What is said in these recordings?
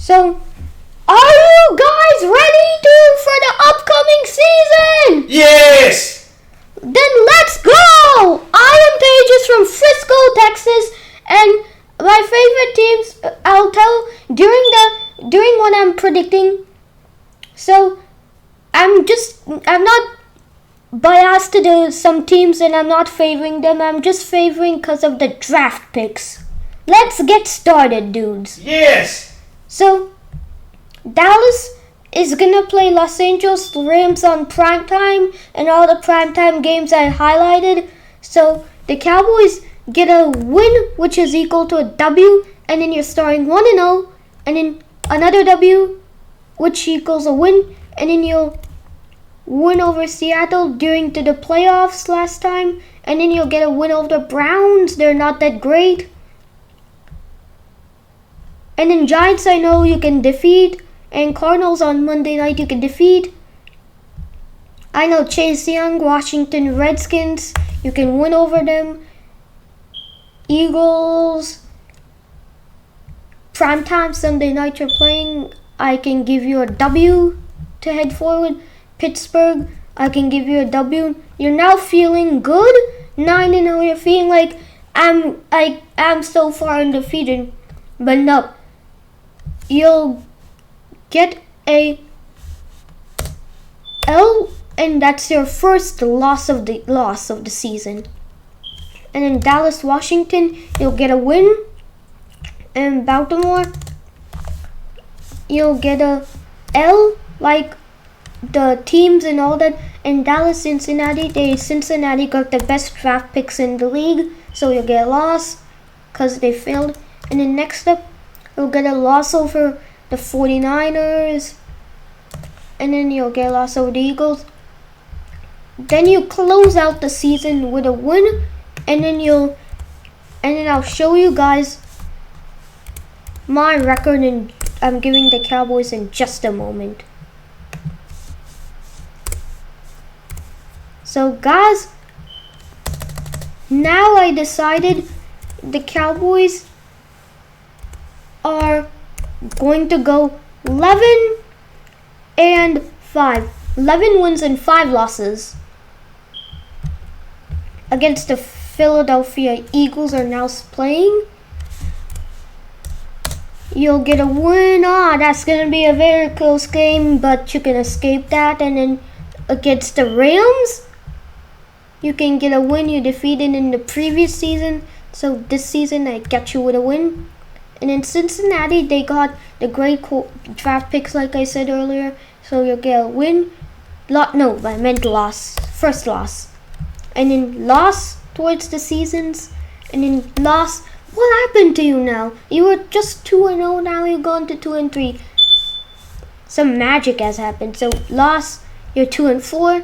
So, are you guys ready for the upcoming season? Yes! Then let's go! I am Tejas from Frisco, Texas, and my favorite teams I'll tell during what I'm predicting. So I'm not biased to some teams, and I'm not favoring them. I'm just favoring because of the draft picks. Let's get started, dudes. Yes! So Dallas is gonna play Los Angeles Rams on primetime, and all the primetime games I highlighted. So the Cowboys get a win, which is equal to a W, and then you're starting 1-0, and then another W, which equals a win, and then you'll win over Seattle during to the playoffs last time, and then you'll get a win over the Browns. They're not that great. And then Giants, I know you can defeat, and Cardinals on Monday night you can defeat. I know Chase Young, Washington Redskins, you can win over them. Eagles, primetime Sunday night you're playing, I can give you a W to head forward. Pittsburgh, I can give you a W. You're now feeling good. 9-0, you're feeling like I'm so far undefeated. But no. You'll get a L, and that's your first loss of the season. And in Dallas, Washington, you'll get a win. And Baltimore, you'll get a L, like the teams and all that. And Dallas, Cincinnati got the best draft picks in the league, so you'll get a loss because they failed. And then next up, you'll get a loss over the 49ers, and then you'll get a loss over the Eagles. Then you close out the season with a win, and then I'll show you guys my record, and I'm giving the Cowboys in just a moment. So guys, now I decided the Cowboys are going to go 11-5. 11 wins and 5 losses against the Philadelphia Eagles are now playing. You'll get a win. That's going to be a very close game, but you can escape that. And then against the Rams, you can get a win. You defeated in the previous season, so this season I get you with a win. And in Cincinnati, they got the great draft picks, like I said earlier. So you'll get a win. No, I meant loss. First loss. And then loss towards the seasons. And then loss. What happened to you now? You were just 2-0. Now you've gone to 2-3. Some magic has happened. So loss, you're 2-4.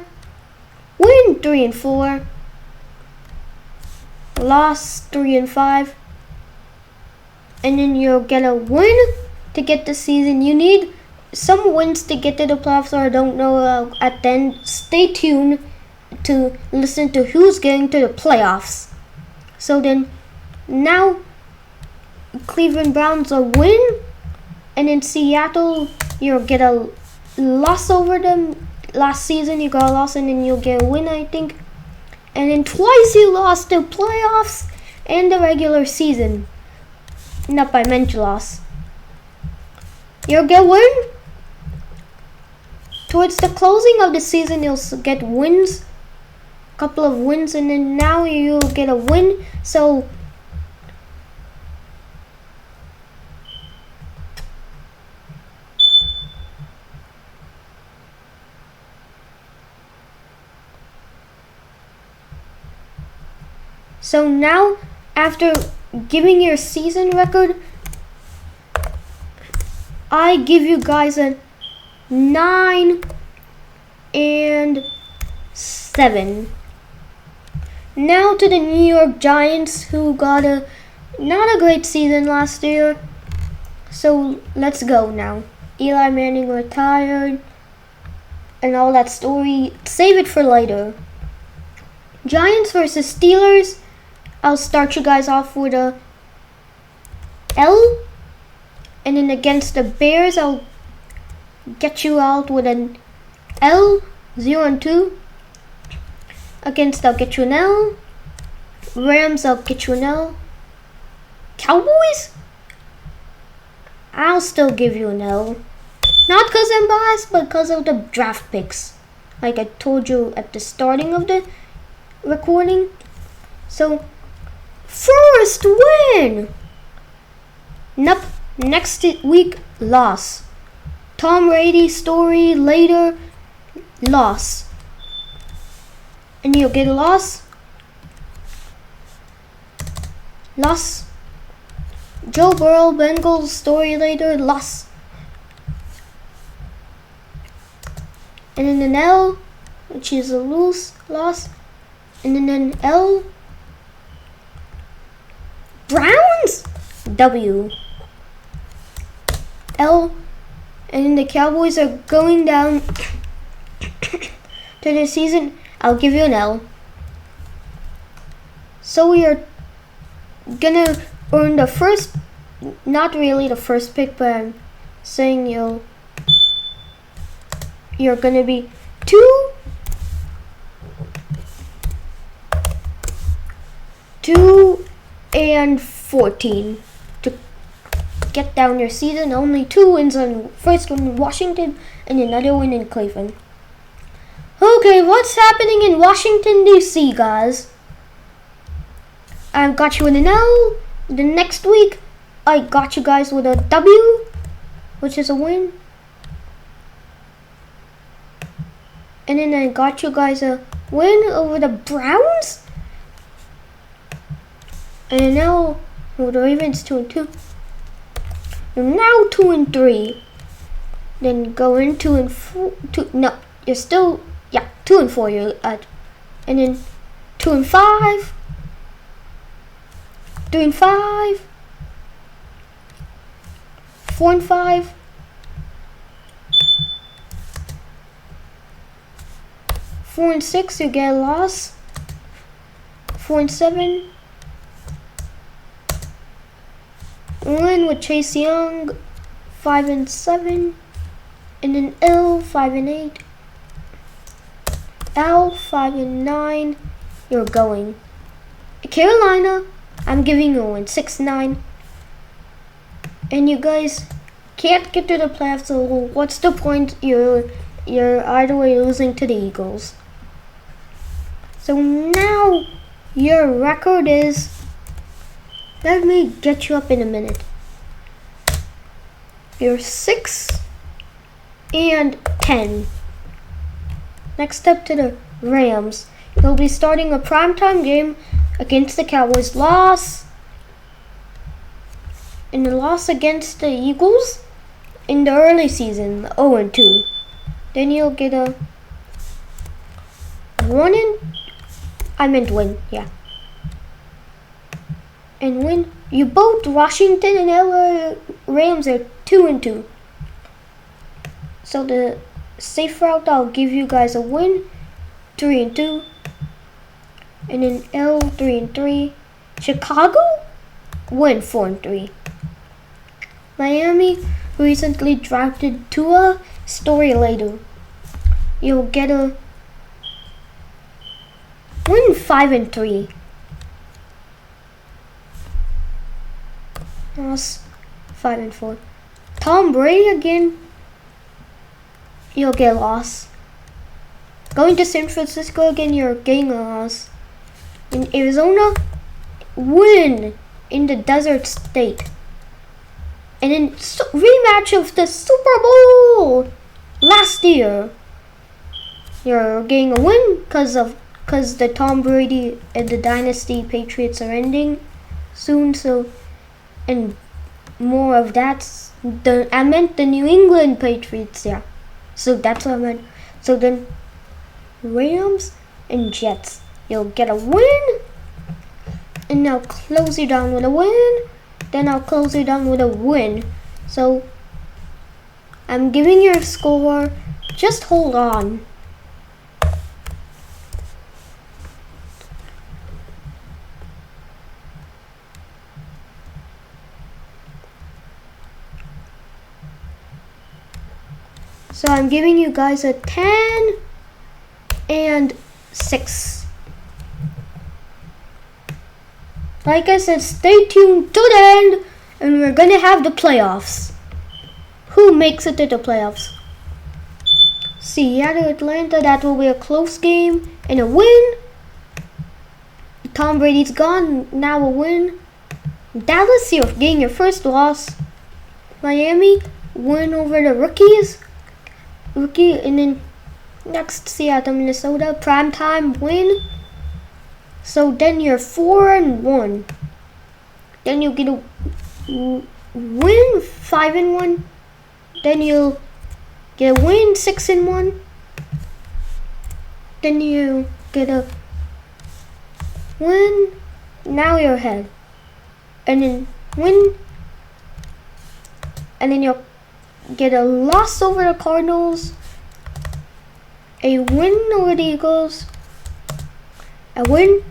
Win, 3-4. Loss, 3-5. And then you'll get a win to get the season. You need some wins to get to the playoffs, or I don't know at the end. Stay tuned to listen to who's getting to the playoffs. So then, now, Cleveland Browns a win. And in Seattle, you'll get a loss over them. Last season, you got a loss, and then you'll get a win, I think. And then twice you lost the playoffs and the regular season. Not by mental loss. You'll get win. Towards the closing of the season, you'll get wins. A couple of wins, and then now you'll get a win. So now, after giving your season record, I give you guys a 9-7. Now to the New York Giants, who got not a great season last year. So let's go now. Eli Manning retired and all that story. Save it for later. Giants versus Steelers. I'll start you guys off with a L. And then against the Bears, I'll get you out with an L, 0-2. Against, I'll get you an L. Rams, I'll get you an L. Cowboys? I'll still give you an L. Not because I'm biased, but because of the draft picks. Like I told you at the starting of the recording. So, first win! Nope. Next week, loss. Tom Brady story later, loss. And you'll get a loss. Loss. Joe Burrow, Bengals story later, loss. And then an L, which is a loss. And then an L. Browns? W. L. And then the Cowboys are going down to the season. I'll give you an L. So we are gonna earn the first, not really the first pick, but I'm saying you're gonna be 2 and 14 to get down your season. Only 2 wins on first one in Washington and another one in Cleveland. Okay, what's happening in Washington, D.C., guys? I got you with an L. The next week, I got you guys with a W, which is a win. And then I got you guys a win over the Browns. And now, with the Ravens 2-2. You're now 2-3. Then go in 2-4. No, you're still 2-4. You're at, and then 2-5. 3-5. 4-5. 4-6. You get a loss. 4-7. Win with Chase Young. 5-7. And then L. 5-8. L. 5-9. You're going. Carolina, I'm giving you a win. 6-9. And you guys can't get to the playoffs, so what's the point? You're either way losing to the Eagles. So now your record is, let me get you up in a minute. You're 6-10. Next up to the Rams. You'll be starting a primetime game against the Cowboys. Loss. And the loss against the Eagles in the early season, 0-2. Then you'll get a win, yeah. And win. You both, Washington and LA Rams, are 2-2. So the safe route, I'll give you guys a win, 3-2. And then L, 3-3. Chicago, win, 4-3. Miami recently drafted Tua, story later. You'll get a win, 5-3. Loss, 5-4. Tom Brady again. You'll get a loss. Going to San Francisco again, you're getting a loss. In Arizona, win in the desert state. And then rematch of the Super Bowl last year. You're getting a win because the Tom Brady and the Dynasty Patriots are ending soon. So, and more of that. I meant the New England Patriots, yeah. So that's what I meant. So then Rams and Jets. You'll get a win. And I'll close you down with a win. Then I'll close you down with a win. So I'm giving you a score. Just hold on. So I'm giving you guys a 10 and 6. Like I said, stay tuned to the end, and we're gonna have the playoffs. Who makes it to the playoffs? Seattle, Atlanta, that will be a close game and a win. Tom Brady's gone, now a win. Dallas, you're getting your first loss. Miami, win over the rookie, and then next Seattle, Minnesota, primetime win. So then you're 4-1. Then you get a win, 5-1. Then you'll get a win, 6-1. Then you get a win. Now you're ahead. And then win. And then you'll get a loss over the Cardinals. A win over the Eagles. A win.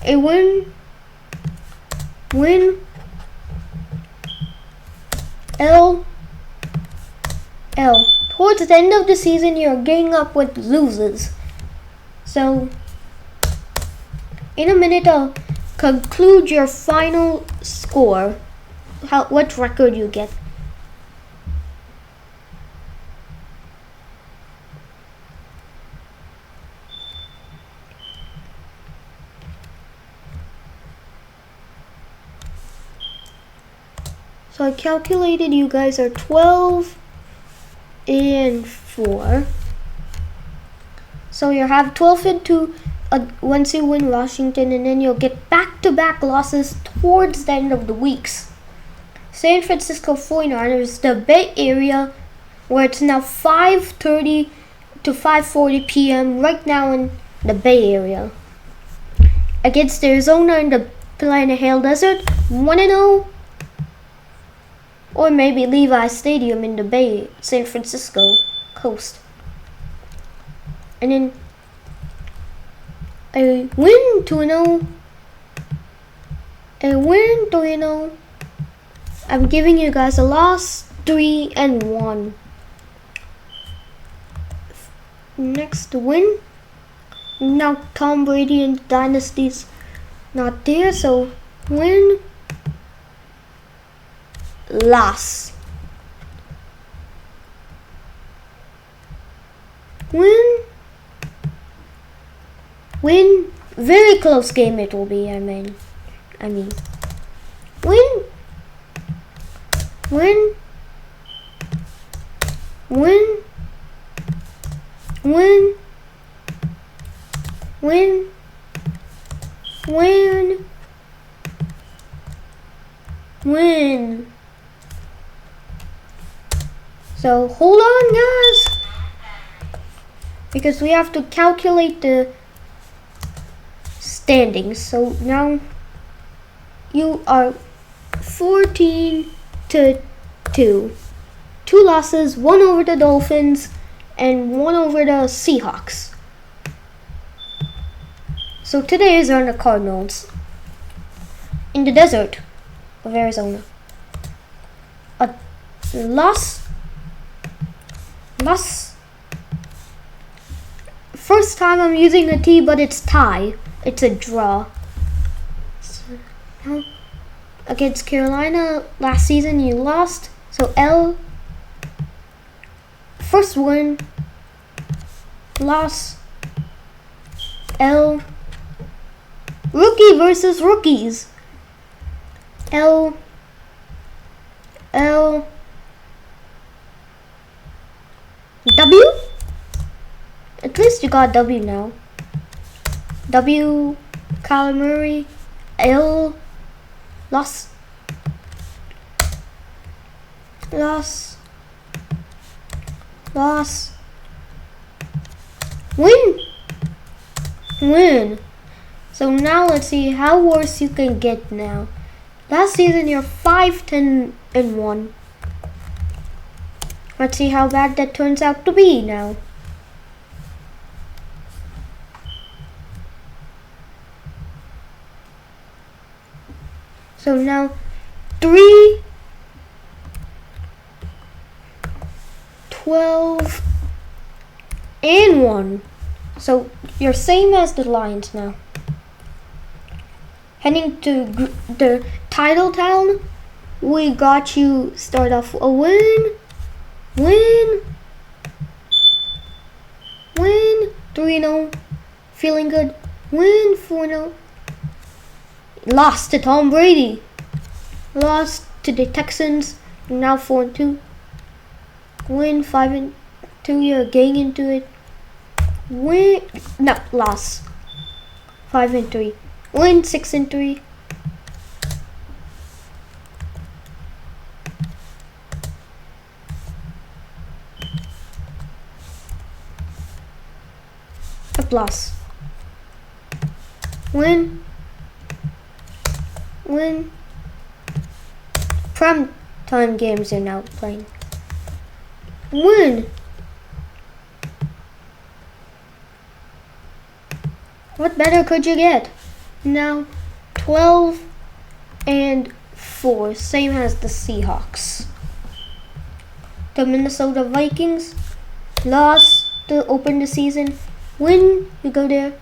A win. Win. L. Towards the end of the season, you're getting up with losers. So, in a minute, I'll conclude your final score. What record you get. So I calculated you guys are 12-4. So you have 12-2 once you win Washington, and then you'll get back-to-back losses towards the end of the weeks. San Francisco 49ers, the Bay Area, where it's now 5:30 to 5:40 p.m. right now in the Bay Area. Against Arizona in the Plano Hail Desert, 1-0. Or maybe Levi Stadium in the Bay, San Francisco coast. And then a win, 2-0. A win, 3-0. I'm giving you guys a loss, 3-1. Next win. Now Tom Brady and Dynasty's not there, so win. Loss. Win. Very close game it will be. I mean, win. Win. So hold on, guys, because we have to calculate the standings. So now you are 14-2. 2 losses, 1 over the Dolphins and 1 over the Seahawks. So today is on the Cardinals in the desert of Arizona. A loss. First time I'm using a T, but it's tie. It's a draw. So, against Carolina last season you lost. So L. First win. Loss. L. Rookie versus rookies. L. W. At least you got W now. W. Kyler Murray. L. Loss. Win. So now let's see how worse you can get now. Last season you're 5-10-1. Let's see how bad that turns out to be now. So now 3 and 1. So you're same as the Lions now. Heading to the title town, we got you start off a win, 3-0, feeling good, win, 4-0, lost to Tom Brady, lost to the Texans, now 4-2, win, 5-2, you're getting into it, loss, 5-3, win, 6-3, loss, win, prime time games are now playing, win, what better could you get? Now 12-4, same as the Seahawks. The Minnesota Vikings lost to open the season. Win, you go there.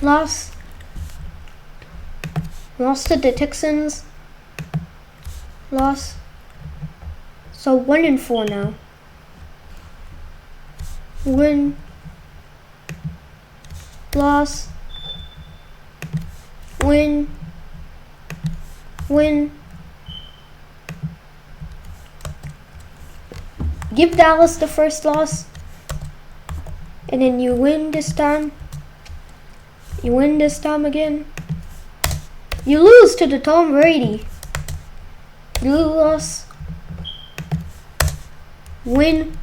Lost to the Texans. Lost. So 1-4 now. Win. Loss. Win. Give Dallas the first loss. And then you win this time. You win this time again. You lose to the Tom Brady. You lose. Win.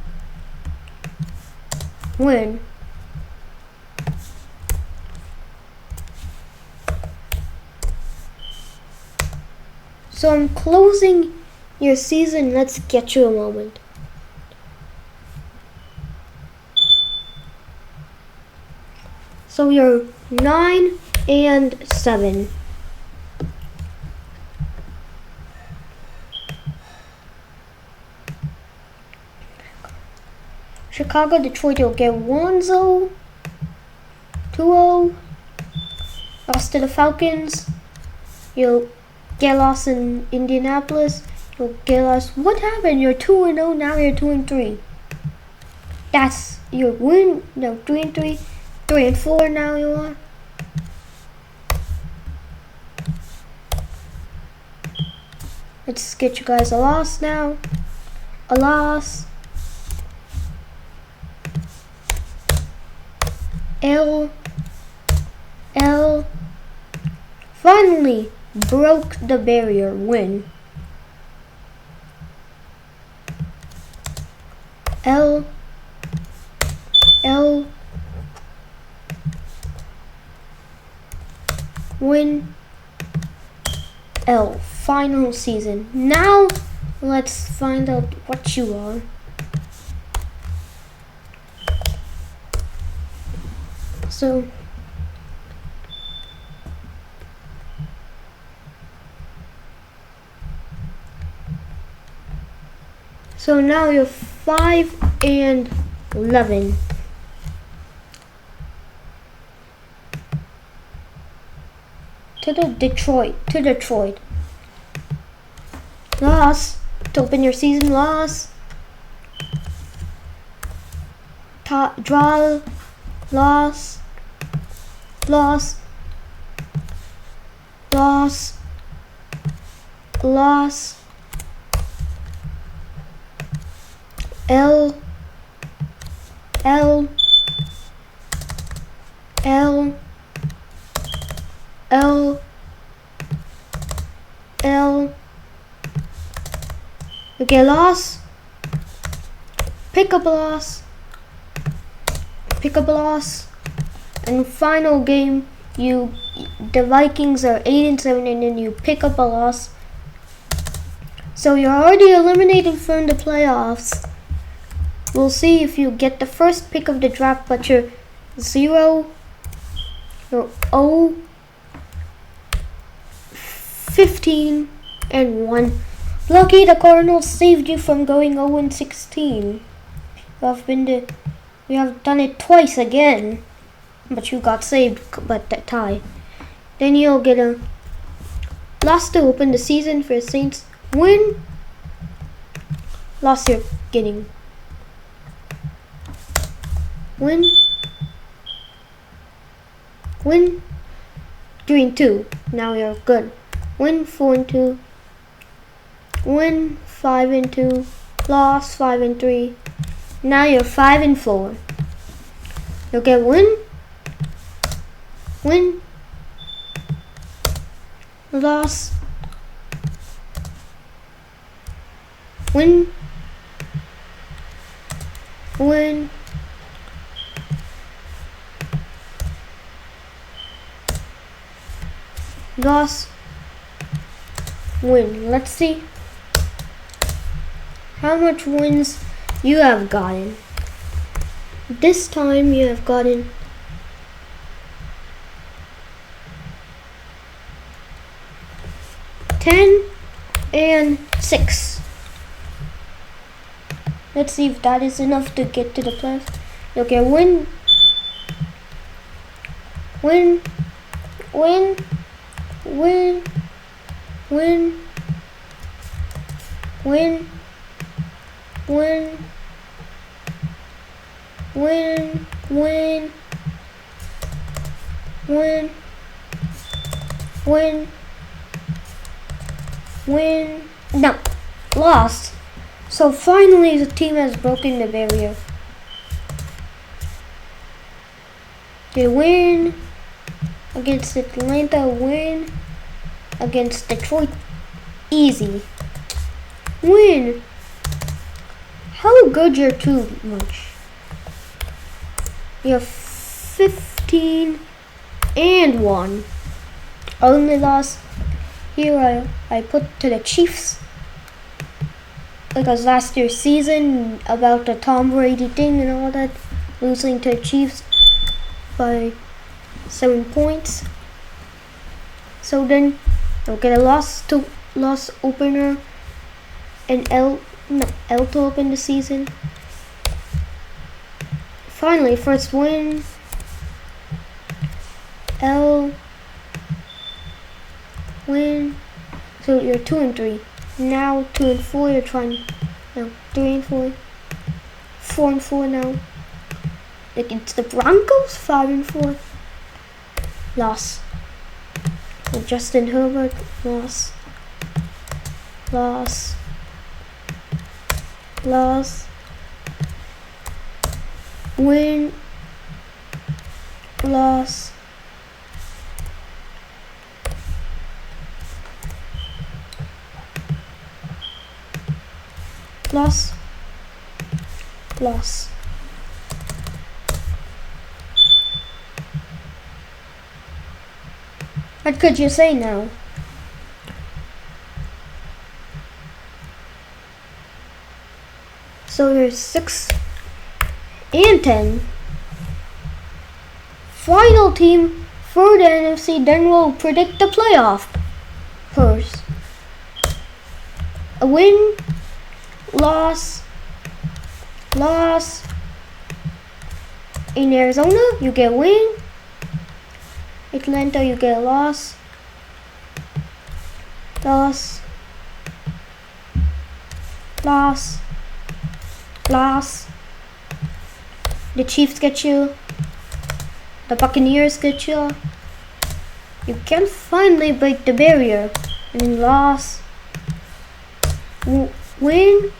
So I'm closing your season. Let's get you a moment. So you're 9-7. Chicago, Detroit, you'll get 1-0, 2-0. Lost to the Falcons. You'll get lost in Indianapolis. You'll get lost. What happened? You're 2-0. Now you're 2-3. That's your win. No, 3-3. 3-4 now you are. Let's get you guys a loss now. A loss. L. Finally broke the barrier. Win. L. Win. L. Final season. Now let's find out what you are. So now you're 5-11. To Detroit. Loss. To open your season, loss. Draw. Loss. L. You get loss. Pick up a loss. And final game, the Vikings are 8-7, and then you pick up a loss. So you're already eliminated from the playoffs. We'll see if you get the first pick of the draft, but you're 15-1. Lucky the Cardinals saved you from going 0-16. You have been the You have done it twice again. But you got saved but that tie. Then you'll get a loss to open the season for Saints. Win. Loss you're getting. Win. Win. 3-2. Now you're good. Win 4-2. Win 5-2. Loss 5-3. Now you're 5-4. You'll get win. Win. Loss. Win. Win. Loss. Win. Let's see how much wins you have gotten. This time you have gotten 10 and 6. Let's see if that is enough to get to the playoffs. Okay, win. Win. Win. Win. Win. Win. Win. Win. Win. Win. Win. Win. No. Lost. So finally the team has broken the barrier. They win against Atlanta, win against Detroit. Easy. Win. How good you're too much. You're 15 and 1. Only loss here I put to the Chiefs. Because last year's season about the Tom Brady thing and all that, losing to the Chiefs by 7 points. So then you'll get a loss opener and L to open the season. Finally, first win. L win. So you're 2-3. Now 2-4. You're trying. No, 3-4. 4-4 now. Against the Broncos, 5-4. Loss. And Justin Herbert, loss. Loss. Loss. Win. Loss. Loss. Loss. What could you say now? So you're 6 and 10. Final team for the NFC, then we'll predict the playoff. First, a win, loss, loss. In Arizona, you get win. Atlanta, you get a loss. Loss. Loss. Loss. The Chiefs get you. The Buccaneers get you. You can finally break the barrier. And then loss. Win.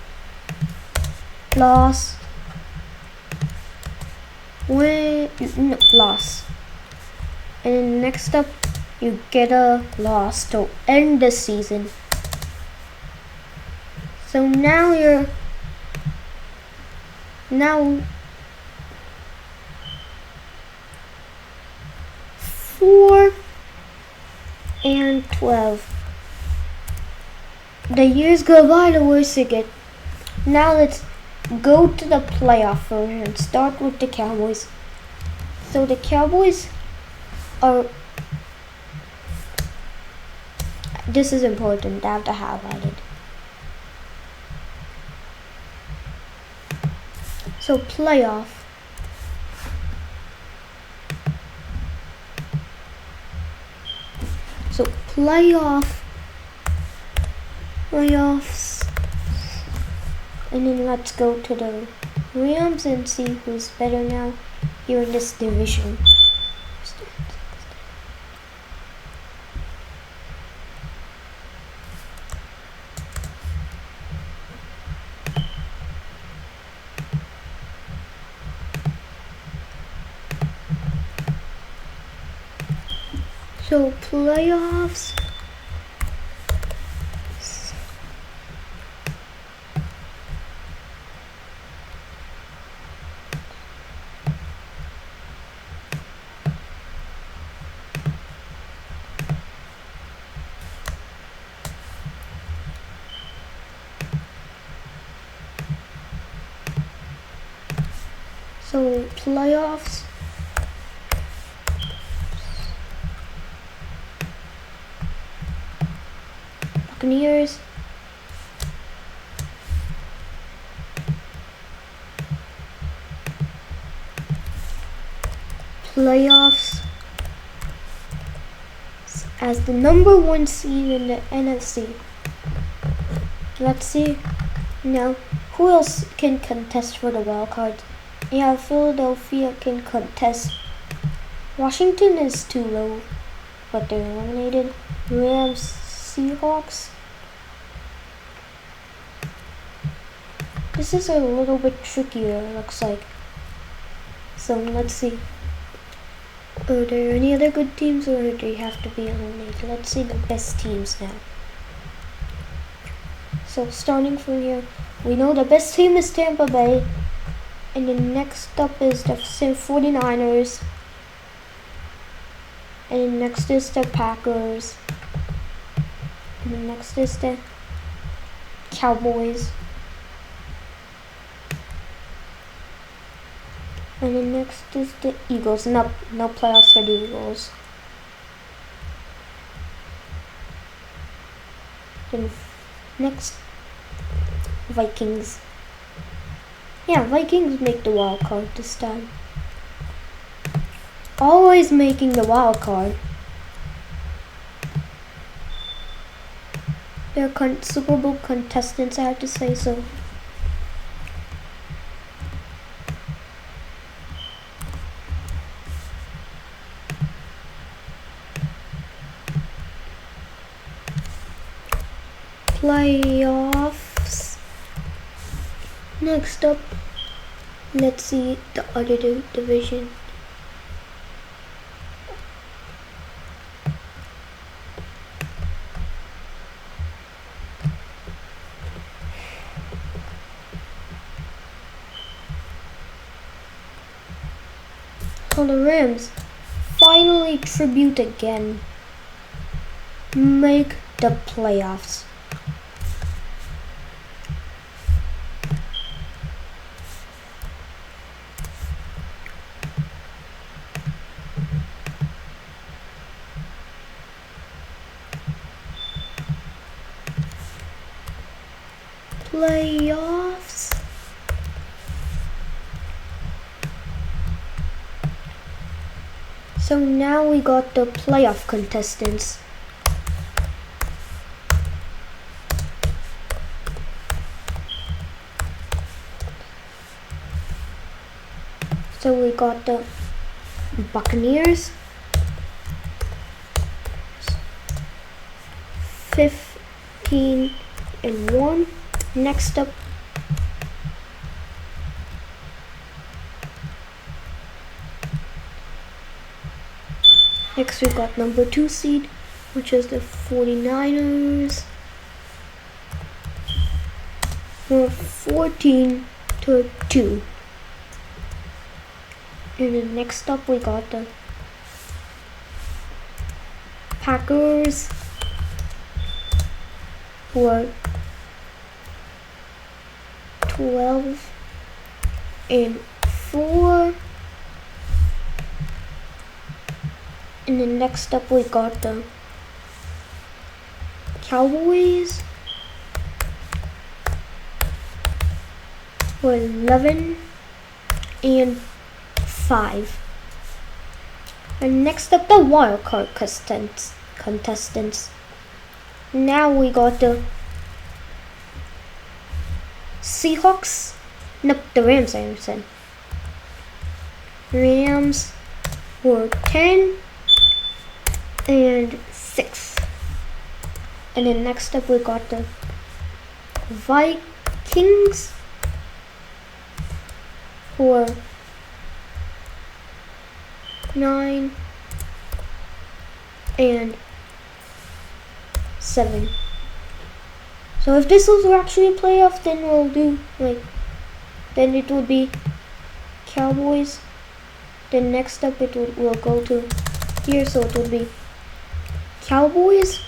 Loss. Win. No, loss. And then next up, you get a loss to end the season. So now you're 4 and 12. The years go by, the worse you get. Now let's go to the playoff version and start with the Cowboys. So the Cowboys are, this is important, I have to highlight it. So playoff, So playoffs, and then let's go to the Rams and see who's better now here in this division. So playoffs. So playoffs. Buccaneers. Playoffs. As the #1 seed in the NFC. Let's see now who else can contest for the wild card. Yeah, Philadelphia can contest. Washington is too low, but they're eliminated. Rams, Seahawks. This is a little bit trickier, it looks like. So let's see. Are there any other good teams, or do they have to be eliminated? Let's see the best teams now. So starting from here, we know the best team is Tampa Bay. And then next up is the 49ers. And then next is the Packers. And then next is the Cowboys. And then next is the Eagles. No playoffs for the Eagles. Then next, Vikings. Yeah, Vikings make the wild card this time. Always making the wild card. They're Super Bowl contestants, I have to say so. Playoffs. Next up, let's see the other division. So the Rams finally tribute again. Make the playoffs. Playoffs. So now we got the playoff contestants. So we got the Buccaneers, 15-1. Next up, we got #2 seed, which is the 49ers. We're 14-2. And then next up, we got the Packers, who are 12-4. And then next up, we got the Cowboys, who are 11-5. And next up, the wild card contestants. contestants. Now we got the Seahawks. Nope, the Rams, I understand. Rams were 10 and 6. And then next up we got the Vikings, who were 9 and 7. So if this was actually a playoff, then we'll do then it would be Cowboys. Then next up we'll go to here, so it would be Cowboys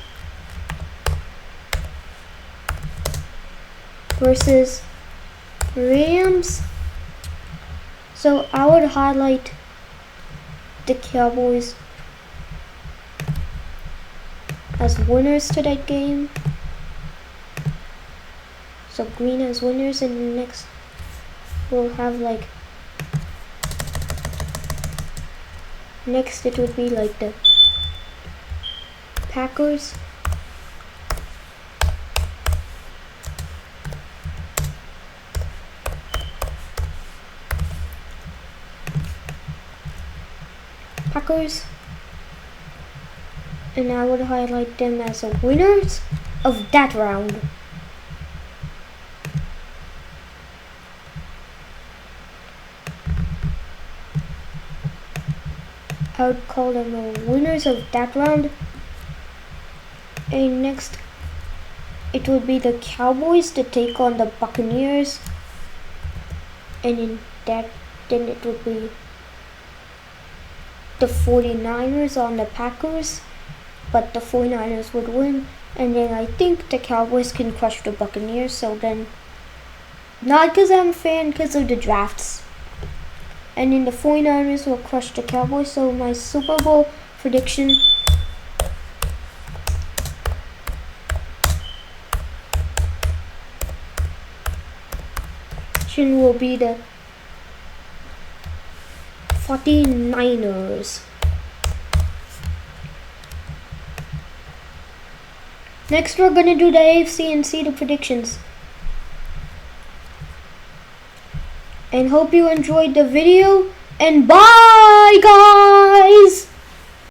versus Rams. So I would highlight the Cowboys as winners to that game. So green as winners, and next we'll have next it would be the Packers and I would highlight them as the winners of that round. I would call them the winners of that round. And next it would be the Cowboys to take on the Buccaneers, and then it would be the 49ers on the Packers, but the 49ers would win, and then I think the Cowboys can crush the Buccaneers. So then, not because I'm a fan, because of the drafts, and then the 49ers will crush the Cowboys. So my Super Bowl prediction will be the 49ers. Next we're gonna do the AFC and see the predictions. And hope you enjoyed the video, and bye guys!